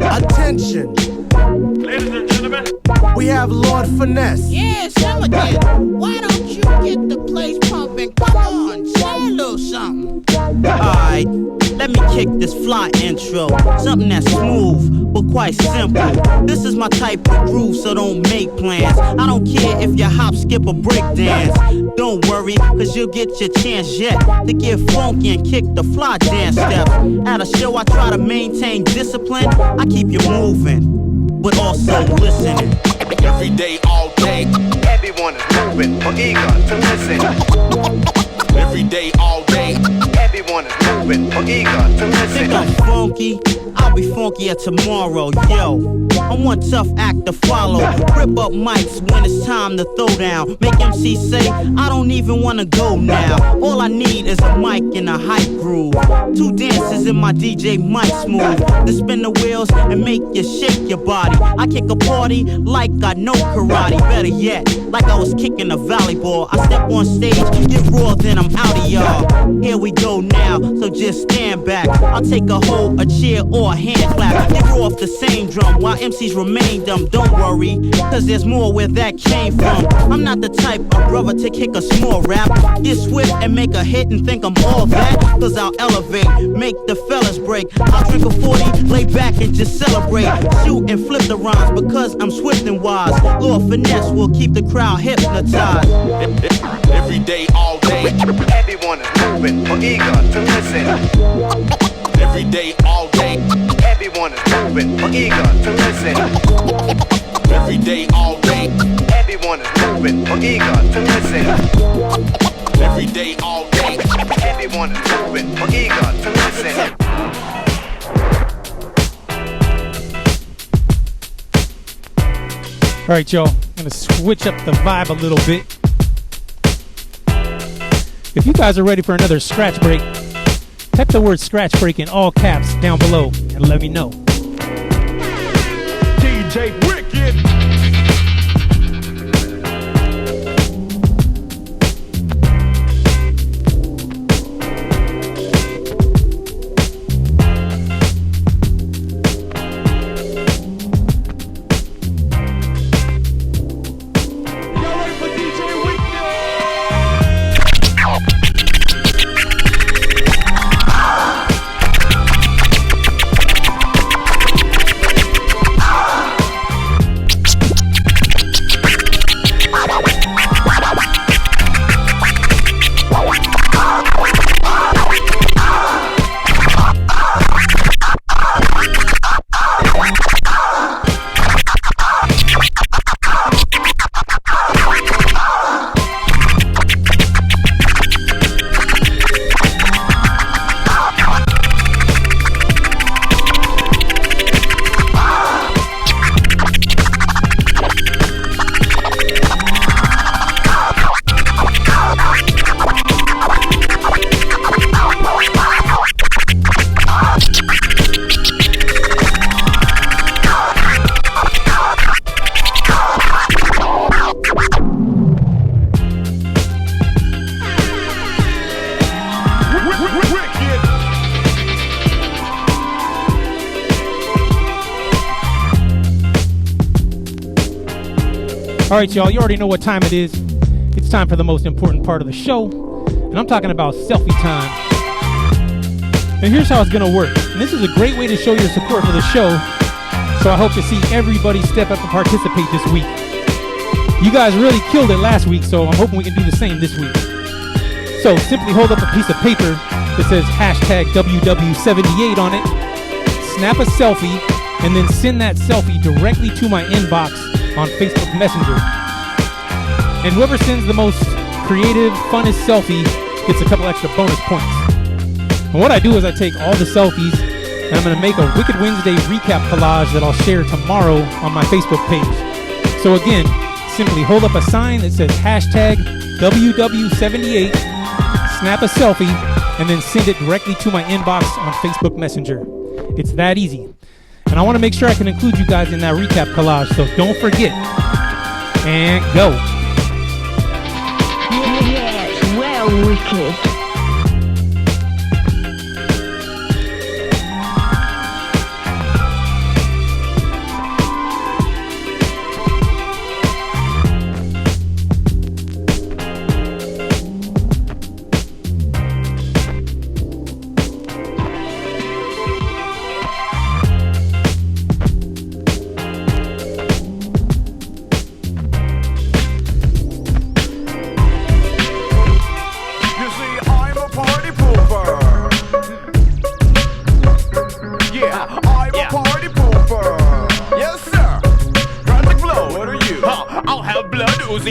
Attention. Ladies and gentlemen, we have Lord Finesse. Yeah, some again. Why don't you get the place pumping? Come on, say a little something. Alright, let me kick this fly intro. Something that's smooth, but quite simple. This is my type of groove, so don't make plans. I don't care if you hop, skip, or break dance. Don't worry, cause you'll get your chance yet to get funky and kick the fly dance steps. At a show, I try to maintain discipline. I keep you moving, but also listening. Every day, all day, Everyone is moving, or eager to listen. every day, all day. Everyone is moving, or eager to listen. Think I'm funky? I'll be funkier tomorrow, yo. I'm one tough act to follow. Rip up mics when it's time to throw down. Make MC say, I don't even wanna go now. All I need is a mic and a hype groove. 2 dances in my DJ mic smooth. To spin the wheels and make you shake your body. I kick a party like I know karate. Better yet, like I was kicking a volleyball. I step on stage, get raw, then I'm out of y'all. Here we go now, so just stand back. I'll take a hold, a chair, or a hand clap. They roll off the same drum while MCs remain dumb. Don't worry, cause there's more where that came from. I'm not the type of brother to kick a small rap. Get swift and make a hit and think I'm all that. Cause I'll elevate, make the fellas break. I'll drink a 40, lay back and just celebrate. Shoot and flip the rhymes because I'm swift and wise. Lord Finesse will keep the crowd hypnotized. Every day, all day. Everyone is moving, or eager to listen. Every day, all day. Everyone is moving, or eager to listen. Every day, all day. Everyone is moving, or eager to listen. Every day, all day. Everyone is moving, or eager to listen. All right, y'all. I'm gonna switch up the vibe a little bit. If you guys are ready for another scratch break, type the word scratch break in all caps down below and let me know. DJ Wicked. All right, y'all, you already know what time it is. It's time for the most important part of the show, and I'm talking about selfie time. And here's how it's gonna work. And this is a great way to show your support for the show, so I hope to see everybody step up and participate this week. You guys really killed it last week, so I'm hoping we can do the same this week. So simply hold up a piece of paper that says hashtag WW78 on it, snap a selfie, and then send that selfie directly to my inbox on Facebook Messenger. And whoever sends the most creative, funnest selfie gets a couple extra bonus points. And what I do is I take all the selfies and I'm going to make a Wicked Wednesday recap collage that I'll share tomorrow on my Facebook page. So again, simply hold up a sign that says hashtag WW78, snap a selfie, and then send it directly to my inbox on Facebook Messenger. It's that easy. And I want to make sure I can include you guys in that recap collage, so don't forget. And go. Yes, TheRealDJWicked.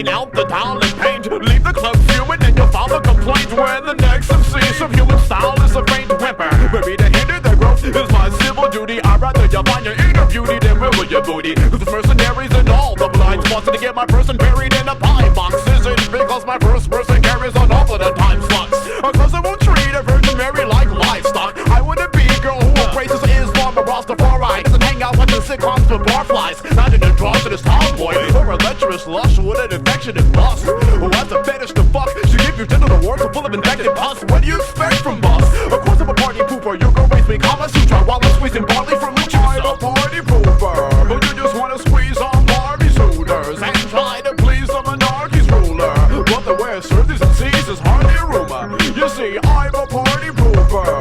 Out the talent paint, leave the club fuming and you'll file a complaint when the next MC of human style is a faint whimper. Maybe to hinder their growth is my civil duty. I'd rather you find your inner beauty than will your booty. Cause the mercenaries and all the blind spots to get my person buried in a pie box isn't because my first person carries on all of the time slots. Or cause I won't treat a Virgin Mary like livestock. I wouldn't be a girl who praises Islam or Rastafari. Doesn't hang out with the sitcoms with barflies. Not in a androgynous tomboy or a lecherous lush with an affectionate bust who has a fetish to fuck. She give you genital warts full of infected pus. What do you expect from us? Of course I'm a party pooper. You go raise me Kama Sutra while I'm squeezing barley from a juicer. I'm a party pooper, but you just wanna squeeze on Barbie suitors and try to please some anarchy's ruler. But the way surface and seas is hardly a rumor. You see, I'm a party pooper.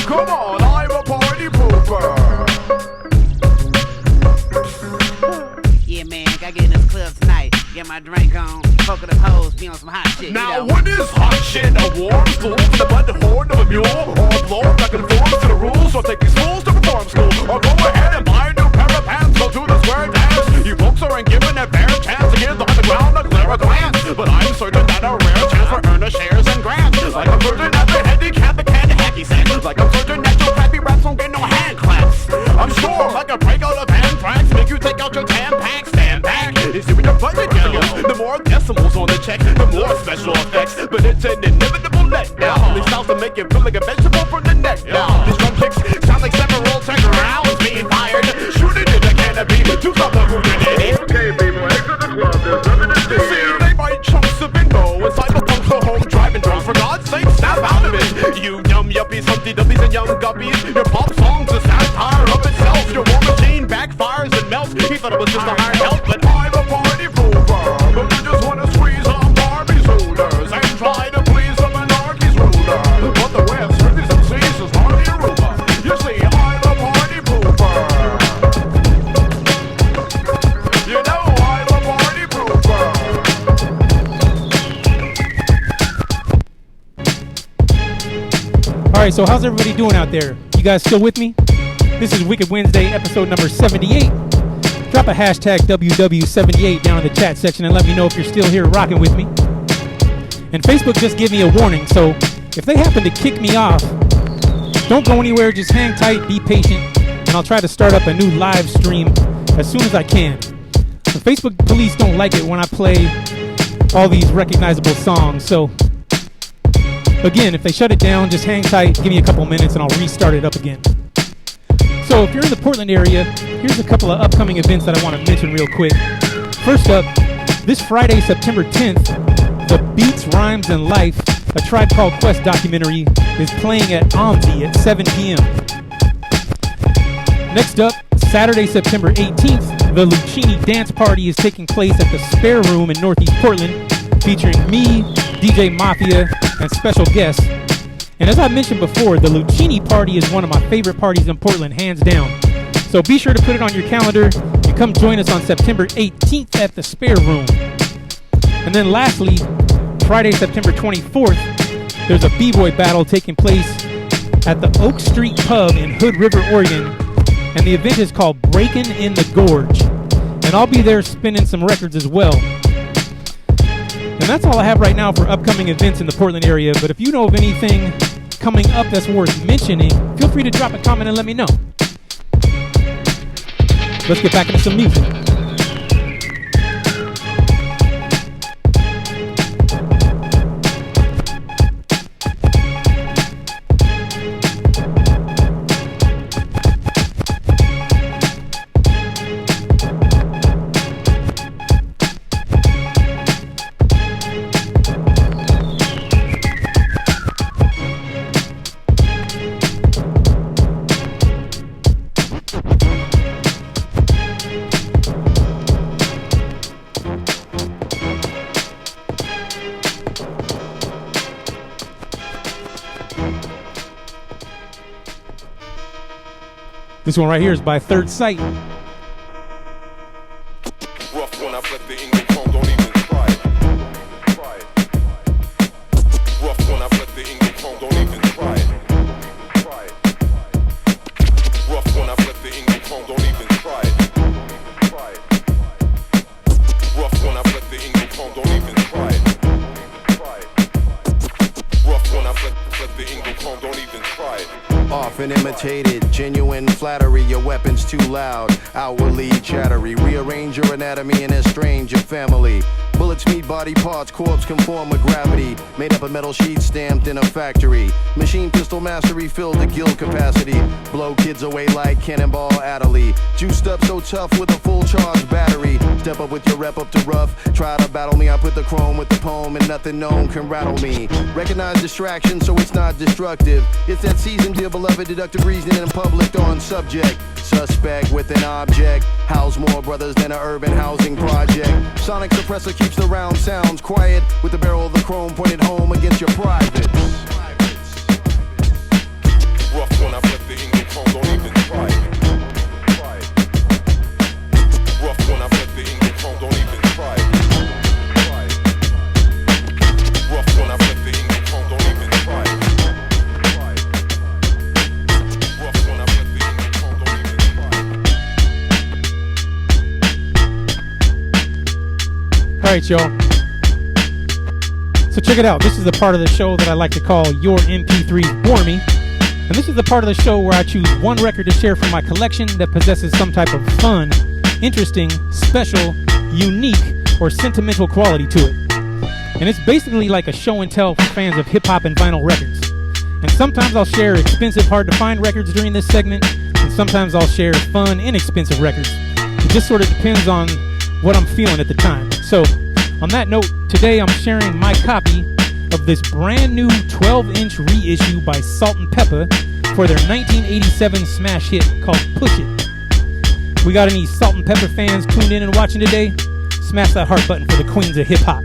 Come on, I'm a party pooper. Yeah, man, gotta get in this club tonight. Get my drink on, fuck with the hoes, be on some hot shit. Now, you know. what is hot shit? A warm stool for the butt horn of a mule? Or a blow that conforms to the rules? So take these fools to reform school. Or go ahead and buy a new pair of pants. Go do the square dance. You folks aren't given a fair chance to give on the ground a clearer glance. But I'm certain that a rare chance for earner shares and grants. Like I'm certain that the handicap can't hacky sack. Like I'm certain that your crappy raps don't get no hand claps. I'm sure like a breakout of anthrax. Make you take out your Tampax. Stand back. You see what your budget goes. The more decimals on the check, the more special effects. But it's an inevitable letdown. These styles to make you feel like a vegetable from the neck down. These drum kicks sound like several tech rounds being fired. Shoot it in the canopy to stop the movement. Okay, people, exit the club. There's nothing to see. See, they bite chunks of bingo and cyberpunks go home driving drunk. For God's sake, snap out of it. You dumb yuppies, Humpty Dumpies, and young guppies. Your pop songs are satire of itself. Your war machine backfires and melts. He thought it was just a hired help, but I'm a party pooper. But you just wanna squeeze on Barbie suitors and try to please some anarchy's ruler. But the way of surface and seas is hardly a rumor. You see, I'm a party pooper. You know I'm a party pooper. Alright, so how's everybody doing out there? You guys still with me? This is Wicked Wednesday, episode number 78. Drop a hashtag WW78 down in the chat section and let me know if you're still here rocking with me. And Facebook just gave me a warning, so if they happen to kick me off, don't go anywhere, just hang tight, be patient, and I'll try to start up a new live stream as soon as I can. The Facebook police don't like it when I play all these recognizable songs, so again, if they shut it down, just hang tight, give me a couple minutes, and I'll restart it up again. So if you're in the Portland area, here's a couple of upcoming events that I want to mention real quick. First up, this Friday, September 10th, The Beats, Rhymes, and Life, a Tribe Called Quest documentary, is playing at OMSI at 7 p.m. Next up, Saturday, September 18th, the Lucchini Dance Party is taking place at the Spare Room in Northeast Portland, featuring me, DJ Mafia, and special guests. And as I mentioned before, the Lucchini Party is one of my favorite parties in Portland, hands down. So be sure to put it on your calendar and come join us on September 18th at the Spare Room. And then lastly, Friday, September 24th, there's a b-boy battle taking place at the Oak Street Pub in Hood River, Oregon. And the event is called Breakin' in the Gorge. And I'll be there spinning some records as well. And that's all I have right now for upcoming events in the Portland area. But if you know of anything coming up that's worth mentioning, feel free to drop a comment and let me know. Let's get back into some music. This one right here is by Third Sight. Rough when I flip the English phone, don't even try it. Rough when I flip the English phone, don't even try it. Rough when I flip the English phone, don't even try it. Rough when I flip the English phone, don't even try it. Rough when I flip the English phone, don't even try it. Often imitated, genuine flattery, your weapon's too loud, outwardly chattery, rearrange your anatomy and estrange your family. Bullets meet body parts, corpse conform with gravity, made up of metal sheets stamped in a factory. Machine pistol mastery filled the gill capacity, blow kids away like cannonball Adderley. Juiced up so tough with a full charge battery, step up with your rep up to rough, try to battle me, I put the chrome with the poem and nothing known can rattle me. Recognize distraction so it's not destructive, it's that seasoned dear beloved deductive reasoning in public on subject. Suspect with an object, house more brothers than an urban housing project. Sonic suppressor keeps the round sounds quiet, with the barrel of the chrome pointed home against your privates. Rough when I flip the English phone, don't even try it. Rough when I flip the English phone, don't even try it. Rough when I flip the English phone, don't even try it. Rough when I flip the English phone, don't even try it. All right, y'all. So check it out. This is the part of the show that I like to call Your MP3s Bore Me. And this is the part of the show where I choose one record to share from my collection that possesses some type of fun, interesting, special, unique, or sentimental quality to it. And it's basically like a show and tell for fans of hip-hop and vinyl records. And sometimes I'll share expensive, hard-to-find records during this segment, and sometimes I'll share fun, inexpensive records. It just sort of depends on what I'm feeling at the time. So, on that note, today I'm sharing my copy of this brand new 12-inch reissue by Salt-n-pepa for their 1987 smash hit called Push It. We got any Salt-n-pepa fans tuned in and watching today? Smash that heart button for the queens of hip-hop.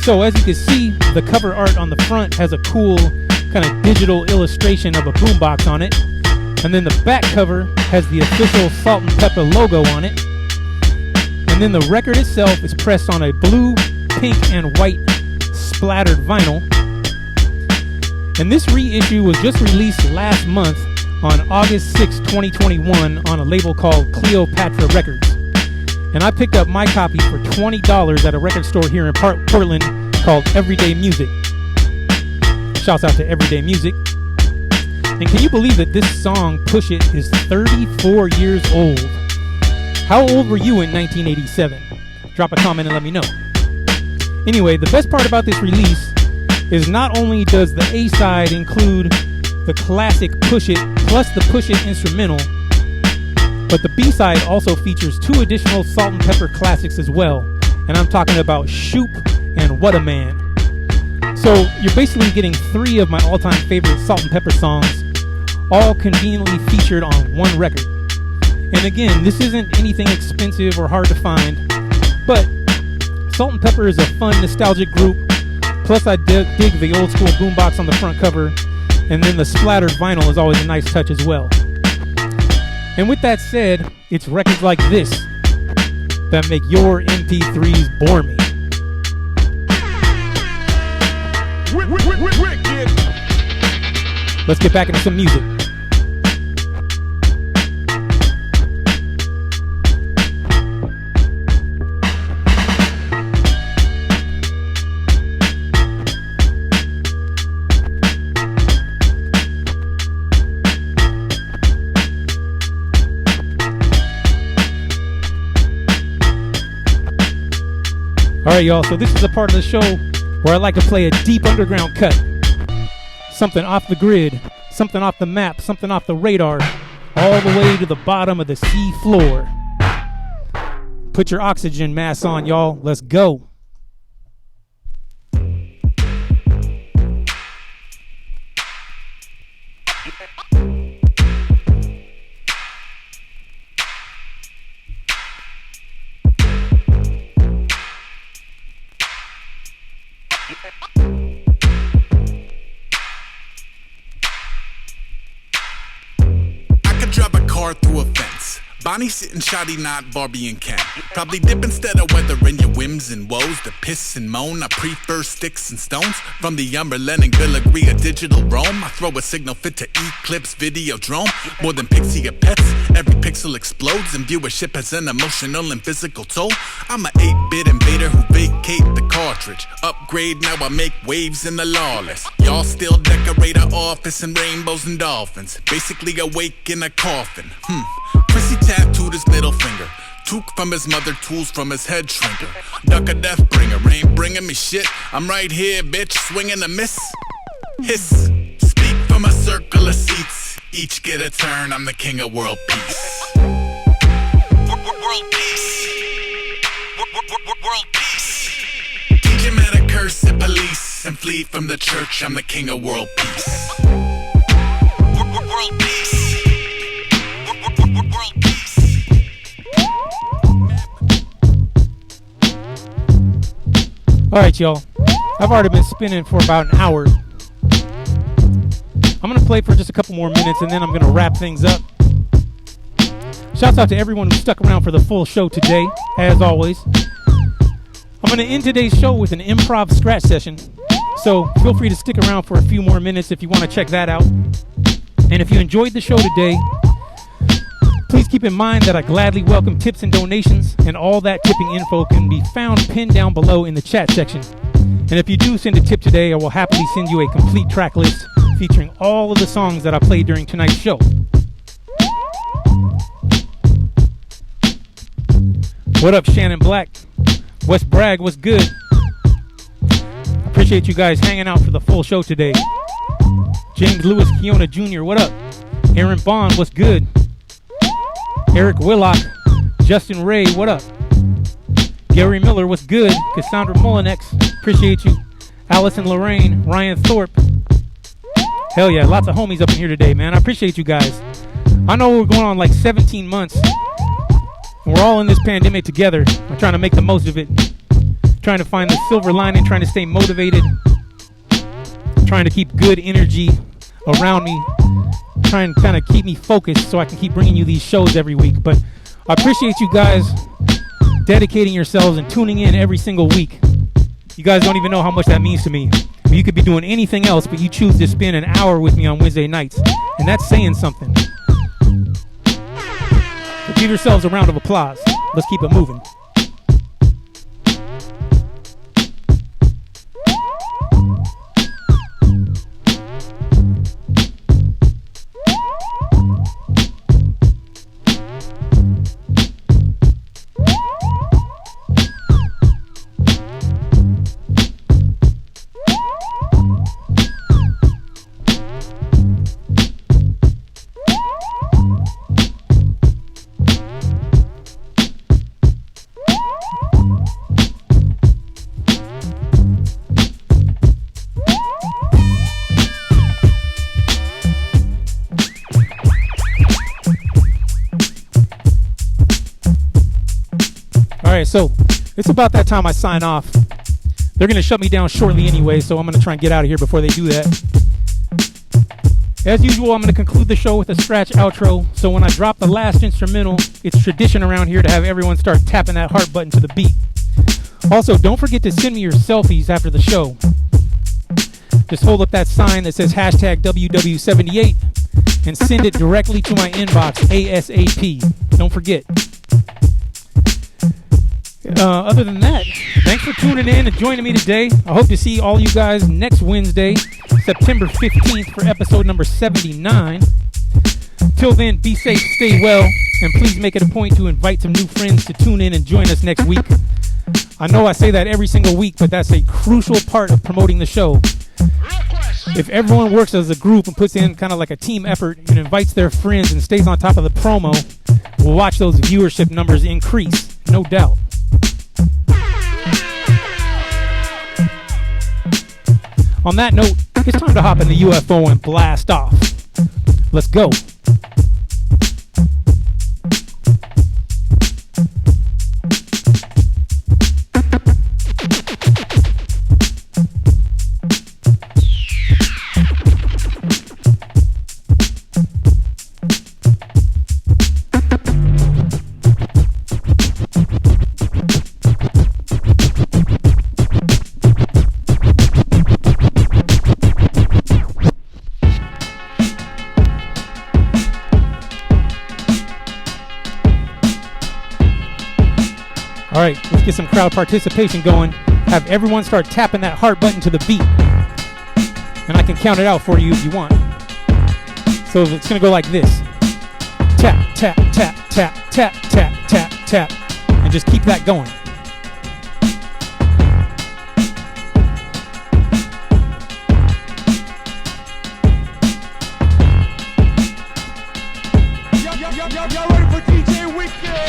So as you can see, the cover art on the front has a cool kind of digital illustration of a boombox on it. And then the back cover has the official Salt-n-pepa logo on it. And then the record itself is pressed on a blue, pink, and white splattered vinyl. And this reissue was just released last month on August 6, 2021 on a label called Cleopatra Records. And I picked up my copy for $20 at a record store here in Portland called Everyday Music. Shouts out to Everyday Music. And can you believe that this song, Push It, is 34 years old? How old were you in 1987? Drop a comment and let me know. Anyway, the best part about this release is not only does the A-side include the classic Push It plus the Push It instrumental, but the B-side also features two additional Salt-n-pepa classics as well. And I'm talking about Shoop and What a Man. So you're basically getting three of my all-time favorite Salt-n-pepa songs, all conveniently featured on one record. And again, this isn't anything expensive or hard to find, but Salt-n-pepa is a fun, nostalgic group. Plus, I dig the old school boombox on the front cover, and then the splattered vinyl is always a nice touch as well. And with that said, it's records like this that make your MP3s bore me. Let's get back into some music. Alright, y'all, so this is the part of the show where I like to play a deep underground cut. Something off the grid, something off the map, something off the radar, all the way to the bottom of the sea floor. Put your oxygen mask on, y'all. Let's go. Bonnie sitting shoddy not Barbie and Ken. Probably dip instead of weathering your whims and woes. To piss and moan, I prefer sticks and stones. From the Umberland and Villarreal digital Rome, I throw a signal fit to Eclipse video drone. More than pixie or pets, every pixel explodes and viewership has an emotional and physical toll. I'm a 8-bit invader who vacate the cartridge. Upgrade, now I make waves in the lawless. Y'all still decorate our office in rainbows and dolphins. Basically awake in a coffin. Prissy tattooed his middle finger. Took from his mother, tools from his head shrinker. Duck a death bringer, ain't bringing me shit. I'm right here, bitch, swinging a miss. Hiss, speak from a circle of seats. Each get a turn, I'm the king of world peace. World peace. World peace. Teach him how to curse the police and flee from the church. I'm the king of world peace. World peace. World peace. Alright, y'all. I've already been spinning for about an hour. I'm going to play for just a couple more minutes and then I'm going to wrap things up. Shouts out to everyone who stuck around for the full show today, as always. I'm going to end today's show with an improv scratch session. So feel free to stick around for a few more minutes if you want to check that out. And if you enjoyed the show today, please keep in mind that I gladly welcome tips and donations, and all that tipping info can be found pinned down below in the chat section. And if you do send a tip today, I will happily send you a complete track list featuring all of the songs that I played during tonight's show. What up, Shannon Black? West Bragg, what's good? Appreciate you guys hanging out for the full show today. James Lewis Kiona Jr., what up? Aaron Bond, what's good? Eric Willock, Justin Ray, what up? Gary Miller, what's good? Cassandra Molinex, appreciate you. Allison Lorraine, Ryan Thorpe. Hell yeah, lots of homies up in here today, man. I appreciate you guys. I know we're going on like 17 months, and we're all in this pandemic together. I'm trying to make the most of it. Trying to find the silver lining, trying to stay motivated. Trying to keep good energy around me. Trying to kind of keep me focused so I can keep bringing you these shows every week. But I appreciate you guys dedicating yourselves and tuning in every single week. You guys don't even know how much that means to me. I mean, you could be doing anything else, but you choose to spend an hour with me on Wednesday nights. And that's saying something. So give yourselves a round of applause. Let's keep it moving. So it's about that time I sign off. They're going to shut me down shortly anyway, so I'm going to try and get out of here before they do that. As usual, I'm going to conclude the show with a scratch outro. So when I drop the last instrumental, it's tradition around here to have everyone start tapping that heart button to the beat. Also, don't forget to send me your selfies after the show. Just hold up that sign that says hashtag WW78 and send it directly to my inbox ASAP. Don't forget. Other than that, thanks for tuning in and joining me today. I hope to see all you guys next Wednesday, September 15th for episode number 79. Till then, be safe, stay well, and please make it a point to invite some new friends to tune in and join us next week. I know I say that every single week, but that's a crucial part of promoting the show. If everyone works as a group and puts in kind of like a team effort and invites their friends and stays on top of the promo, we'll watch those viewership numbers increase, no doubt. On that note, it's time to hop in the UFO and blast off. Let's go. All right, let's get some crowd participation going. Have everyone start tapping that heart button to the beat. And I can count it out for you if you want. So it's gonna go like this. Tap, tap, tap, tap, tap, tap, tap, tap. And just keep that going. Y'all ready for DJ Wicked?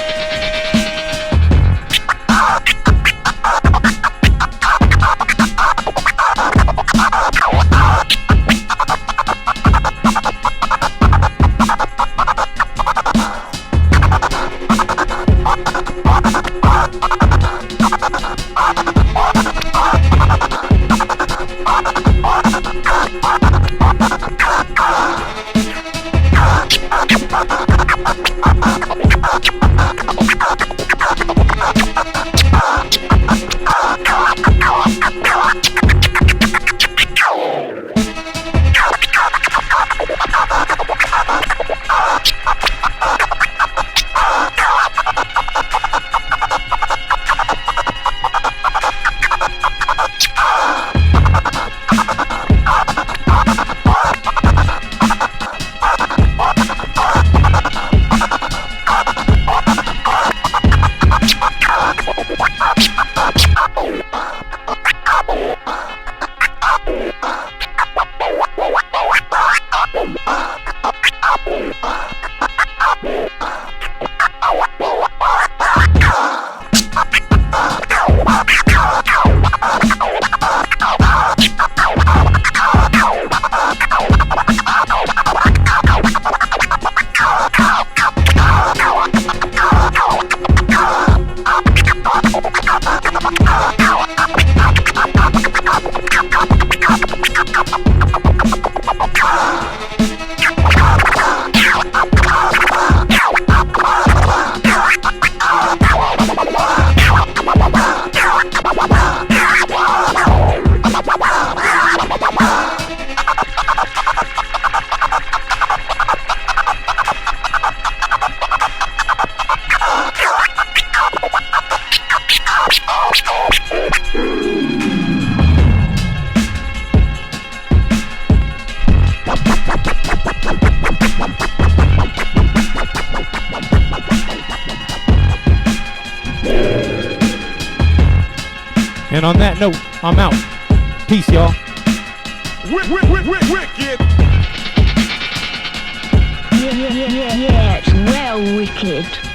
And on that note, I'm out. Peace, y'all. Wicked. Yeah, it's well wicked.